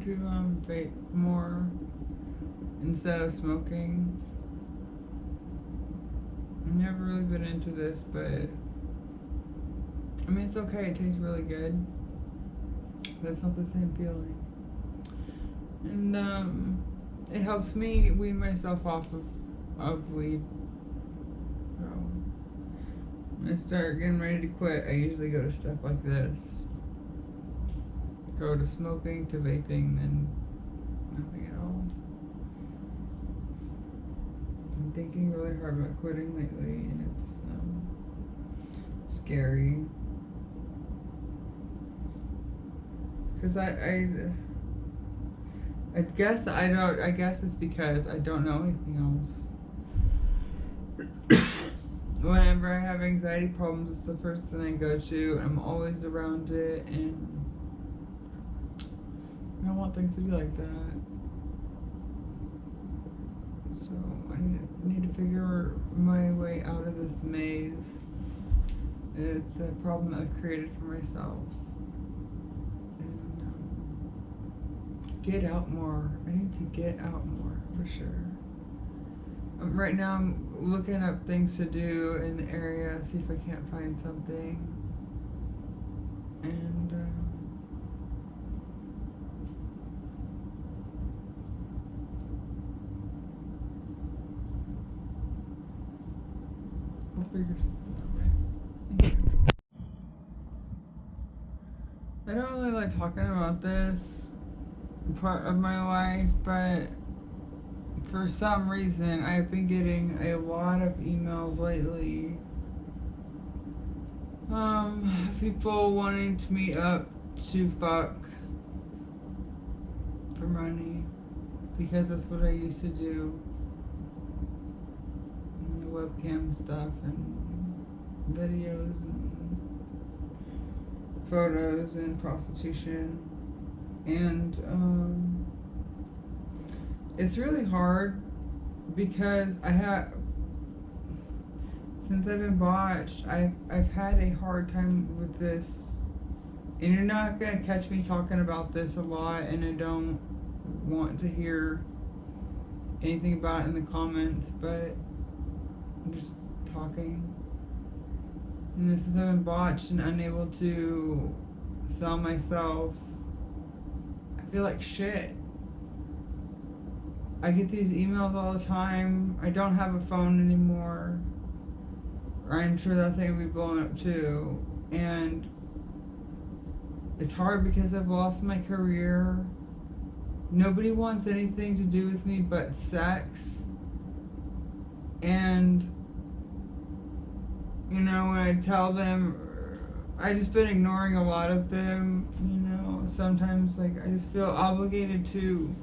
trying to vape more instead of smoking. I've never really been into this, but I mean, it's okay. It tastes really good, but it's not the same feeling. And it helps me wean myself off of weed. So when I start getting ready to quit, I usually go to stuff like this. Go to smoking, to vaping, then nothing at all. I'm thinking really hard about quitting lately, and it's scary. Because I guess I don't. I guess it's because I don't know anything else. Whenever I have anxiety problems, it's the first thing I go to. I'm always around it, and I don't want things to be like that. So I need to figure my way out of this maze. It's a problem that I've created for myself. And get out more. I need to get out more, for sure. Right now I'm looking up things to do in the area, see if I can't find something. And we'll figure something out, guys. Thank you. I don't really like talking about this part of my life, but for some reason I've been getting a lot of emails lately. People wanting to meet up to fuck for money because that's what I used to do. And the webcam stuff and videos and photos and prostitution. And it's really hard because since I've been botched, I've had a hard time with this. And you're not gonna catch me talking about this a lot, and I don't want to hear anything about it in the comments, but I'm just talking. And this is I've been botched and unable to sell myself. I feel like shit. I get these emails all the time. I don't have a phone anymore. I'm sure that thing will be blown up too. And it's hard because I've lost my career. Nobody wants anything to do with me but sex. And, you know, when I tell them, I just been ignoring a lot of them, you know. Sometimes, like, I just feel obligated to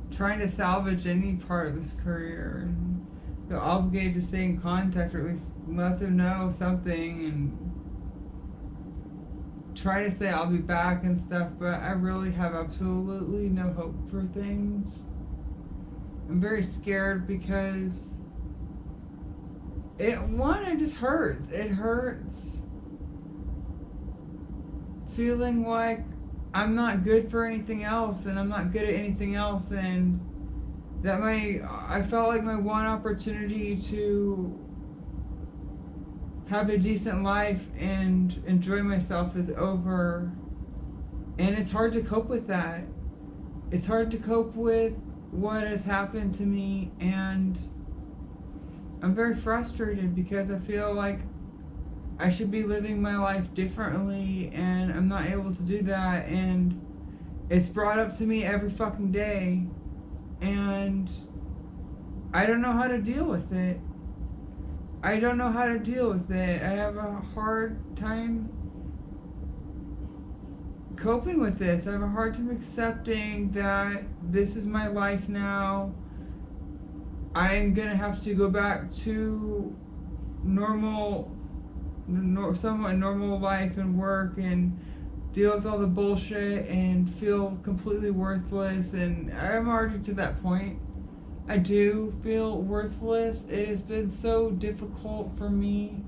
trying to salvage any part of this career, and feel obligated to stay in contact, or at least let them know something, and try to say I'll be back and stuff, but I really have absolutely no hope for things. I'm very scared because it just hurts. It hurts feeling like I'm not good for anything else, and I'm not good at anything else, and that I felt like my one opportunity to have a decent life and enjoy myself is over. And it's hard to cope with that. It's hard to cope with what has happened to me, and I'm very frustrated because I feel like I should be living my life differently, and I'm not able to do that, and it's brought up to me every fucking day, and I don't know how to deal with it. I don't know how to deal with it. I have a hard time coping with this. I have a hard time accepting that this is my life now. I'm gonna have to go back to somewhat normal life and work and deal with all the bullshit and feel completely worthless, and I'm already to that point. I do feel worthless. It has been so difficult for me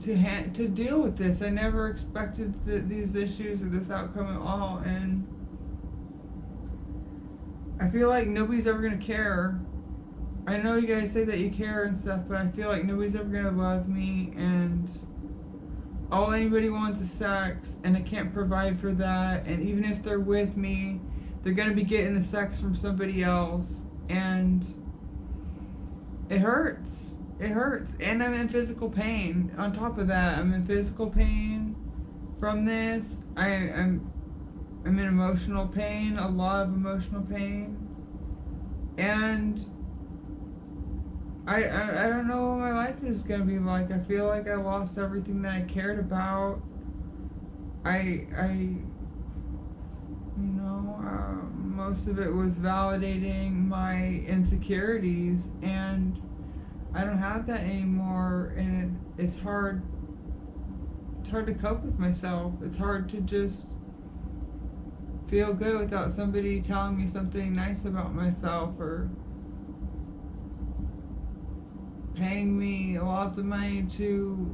to deal with this. I never expected these issues or this outcome at all, and I feel like nobody's ever gonna care. I know you guys say that you care and stuff, but I feel like nobody's ever gonna love me, and all anybody wants is sex, and I can't provide for that. And even if they're with me, they're gonna be getting the sex from somebody else, and it hurts. It hurts, and I'm in physical pain. On top of that, I'm in physical pain from this. I'm in emotional pain, a lot of emotional pain, and I don't know what my life is gonna be like. I feel like I lost everything that I cared about. I most of it was validating my insecurities, and I don't have that anymore, and it's hard. It's hard to cope with myself. It's hard to just feel good without somebody telling me something nice about myself or paying me lots of money to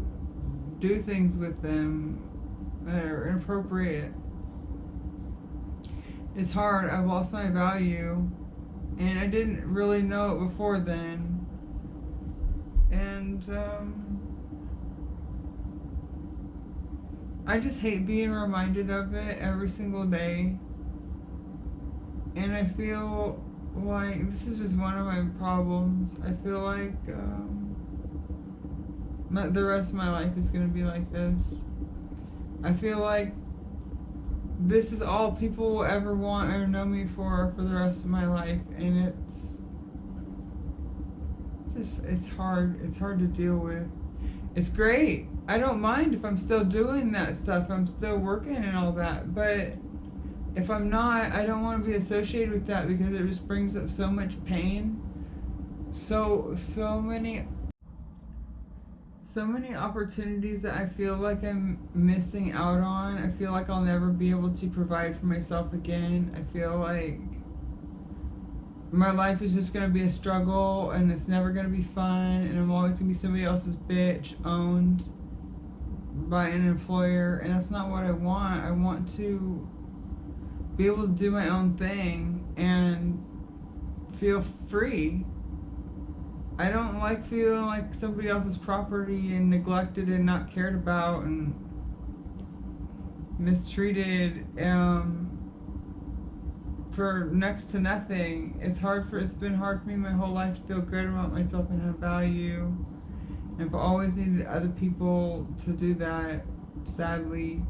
do things with them that are inappropriate. It's hard. I've lost my value, and I didn't really know it before then. And I just hate being reminded of it every single day. And I feel like this is just one of my problems. I feel like the rest of my life is going to be like this. I feel like this is all people will ever want or know me for the rest of my life, and it's hard. It's hard to deal with. It's great. I don't mind if I'm still doing that stuff. I'm still working and all that, but if I'm not, I don't want to be associated with that because it just brings up so much pain. So many opportunities that I feel like I'm missing out on. I feel like I'll never be able to provide for myself again. I feel like my life is just going to be a struggle, and it's never going to be fun, and I'm always going to be somebody else's bitch owned by an employer, and that's not what I want. I want to be able to do my own thing and feel free. I don't like feeling like somebody else's property and neglected and not cared about and mistreated for next to nothing. It's been hard for me my whole life to feel good about myself and have value. And I've always needed other people to do that, sadly.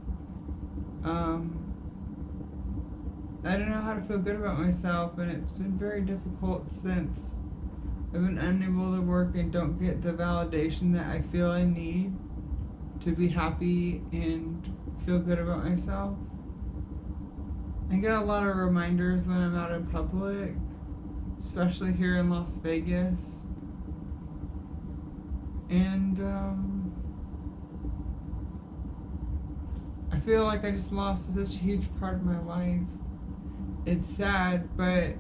I don't know how to feel good about myself, and it's been very difficult since I've been unable to work and don't get the validation that I feel I need to be happy and feel good about myself. I get a lot of reminders when I'm out in public, especially here in Las Vegas. And I feel like I just lost such a huge part of my life. It's sad, but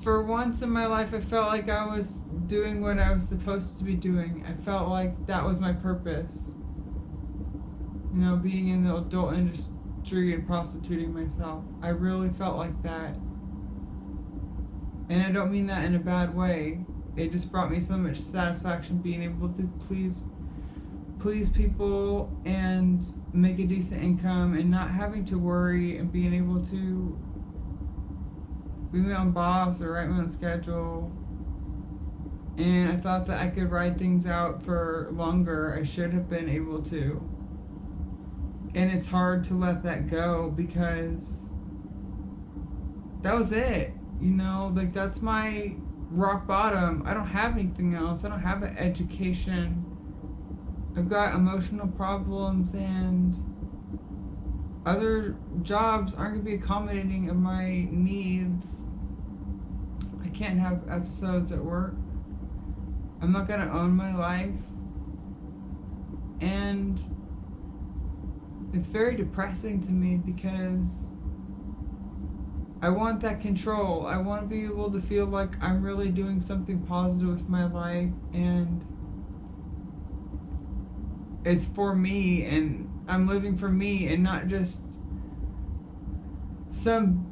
for once in my life, I felt like I was doing what I was supposed to be doing. I felt like that was my purpose. You know, being in the adult industry and prostituting myself. I really felt like that. And I don't mean that in a bad way. It just brought me so much satisfaction being able to please people and make a decent income and not having to worry and being able to be my own boss or write my own schedule. And I thought that I could ride things out for longer. I should have been able to. And it's hard to let that go because that was it. You know, like that's my rock bottom. I don't have anything else. I don't have an education. I've got emotional problems, and other jobs aren't going to be accommodating of my needs. I can't have episodes at work. I'm not going to own my life. And it's very depressing to me because I want that control. I want to be able to feel like I'm really doing something positive with my life, and it's for me, and I'm living for me, and not just some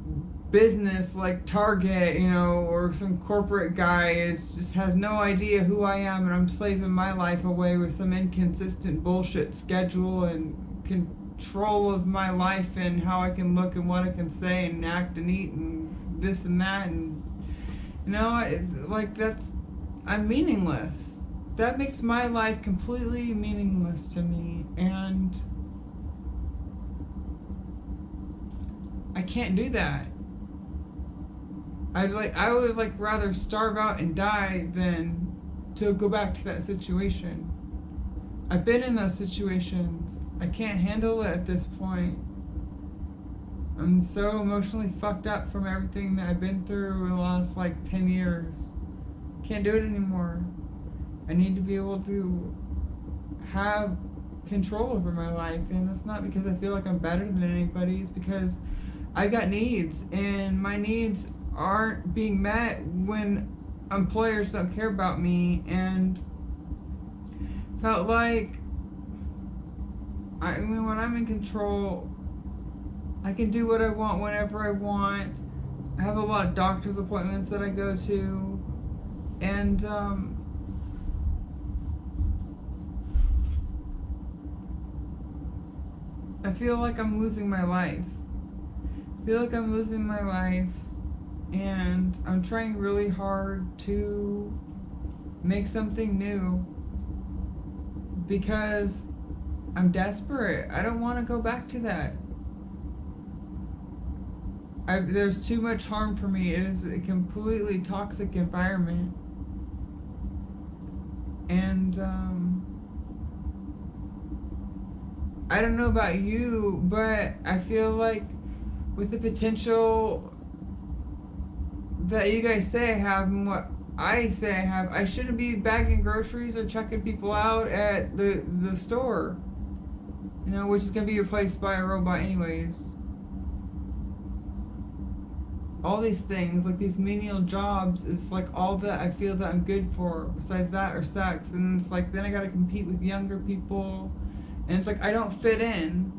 business like Target, or some corporate guy just has no idea who I am, and I'm slaving my life away with some inconsistent bullshit schedule and control of my life and how I can look and what I can say and act and eat and this and that, and that's, I'm meaningless. That makes my life completely meaningless to me, and I can't do that. I would rather starve out and die than to go back to that situation. I've been in those situations. I can't handle it at this point. I'm so emotionally fucked up from everything that I've been through in the last 10 years. Can't do it anymore. I need to be able to have control over my life, and that's not because I feel like I'm better than anybody. It's because I got needs, and my needs aren't being met when employers don't care about me, and felt like when I'm in control, I can do what I want whenever I want. I have a lot of doctor's appointments that I go to, and I feel like I'm losing my life. I feel like I'm losing my life, and I'm trying really hard to make something new because I'm desperate. I don't want to go back to that. There's too much harm for me. It is a completely toxic environment, and I don't know about you, but I feel like with the potential that you guys say I have and what I say I have, I shouldn't be bagging groceries or checking people out at the store, which is going to be replaced by a robot anyways. All these things, like these menial jobs, is all that I feel that I'm good for, besides that or sex. And it's then I gotta compete with younger people, and it's I don't fit in,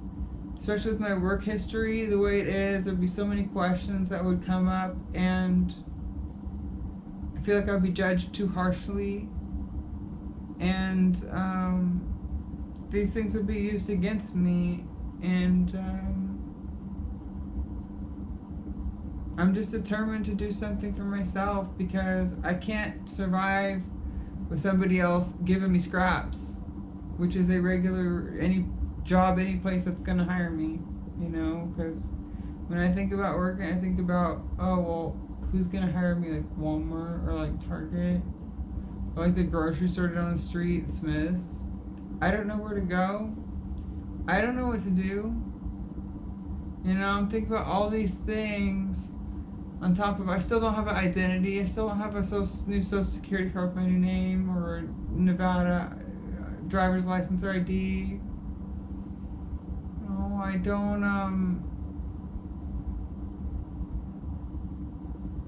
especially with my work history the way it is. There'd be so many questions that would come up, and I feel like I'd be judged too harshly, and these things would be used against me, and I'm just determined to do something for myself because I can't survive with somebody else giving me scraps, which is a regular, any job, any place that's going to hire me, because when I think about working, I think about, oh, well, who's going to hire me, Walmart or Target, or the grocery store down the street, Smith's. I don't know where to go. I don't know what to do. I'm thinking about all these things. On top of, I still don't have an identity. I still don't have a new social security card with my new name or Nevada driver's license or ID. No, I don't.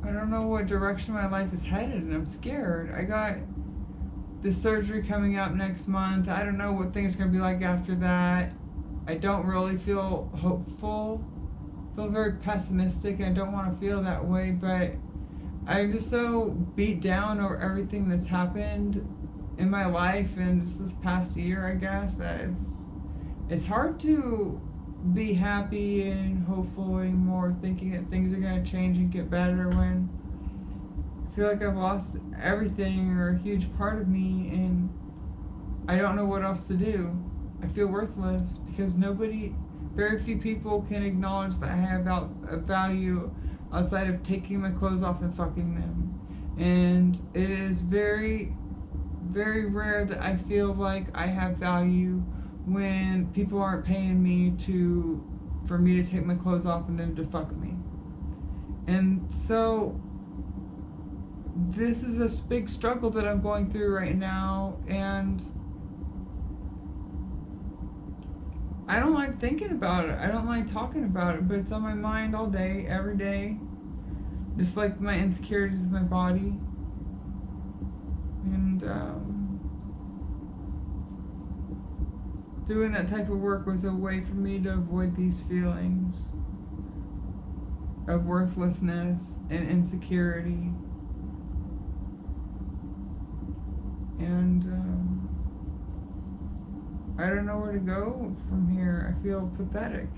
I don't know what direction my life is headed, and I'm scared. I got this surgery coming up next month. I don't know what things are gonna be like after that. I don't really feel hopeful. I feel very pessimistic, and I don't want to feel that way, but I'm just so beat down over everything that's happened in my life and just this past year, I guess, that it's hard to be happy and hopeful anymore, thinking that things are going to change and get better when I feel like I've lost everything or a huge part of me, and I don't know what else to do. I feel worthless because very few people can acknowledge that I have a value outside of taking my clothes off and fucking them. And it is very, very rare that I feel like I have value when people aren't paying me for me to take my clothes off and them to fuck me. And so this is a big struggle that I'm going through right now, and I don't like thinking about it. I don't like talking about it, but it's on my mind all day, every day. just like my insecurities with my body. And doing that type of work was a way for me to avoid these feelings of worthlessness and insecurity. And I don't know where to go from here. I feel pathetic,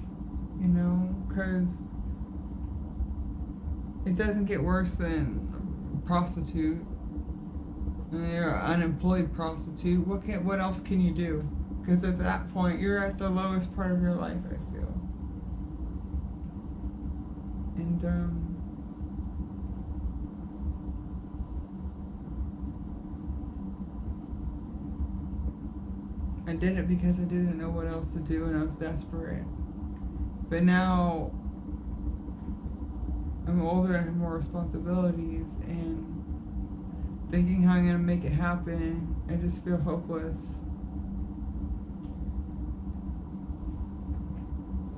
you know, because it doesn't get worse than prostitute. And you're an unemployed prostitute. What else can you do? Because at that point, you're at the lowest part of your life, I feel. And I did it because I didn't know what else to do and I was desperate. But now I'm older and have more responsibilities, and thinking how I'm going to make it happen, I just feel hopeless.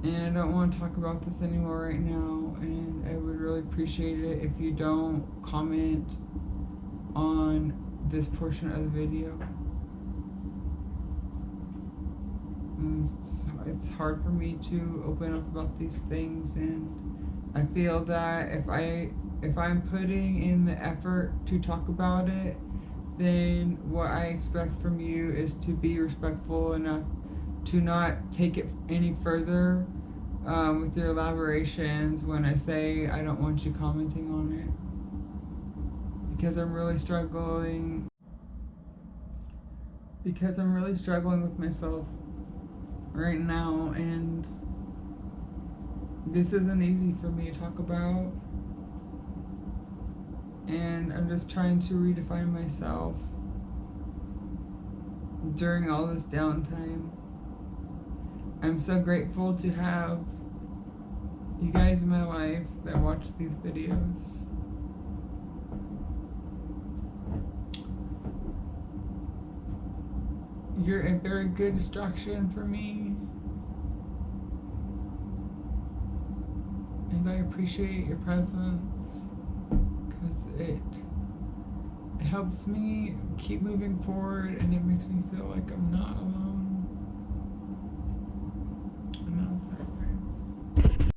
And I don't want to talk about this anymore right now, and I would really appreciate it if you don't comment on this portion of the video. It's hard for me to open up about these things, and I feel that if I'm putting in the effort to talk about it, then what I expect from you is to be respectful enough to not take it any further with your elaborations when I say I don't want you commenting on it. Because I'm really struggling with myself right now, and this isn't easy for me to talk about, and I'm just trying to redefine myself during all this downtime. I'm so grateful to have you guys in my life that watch these videos. You're a very good distraction for me, and I appreciate your presence because it helps me keep moving forward, and it makes me feel like I'm not alone.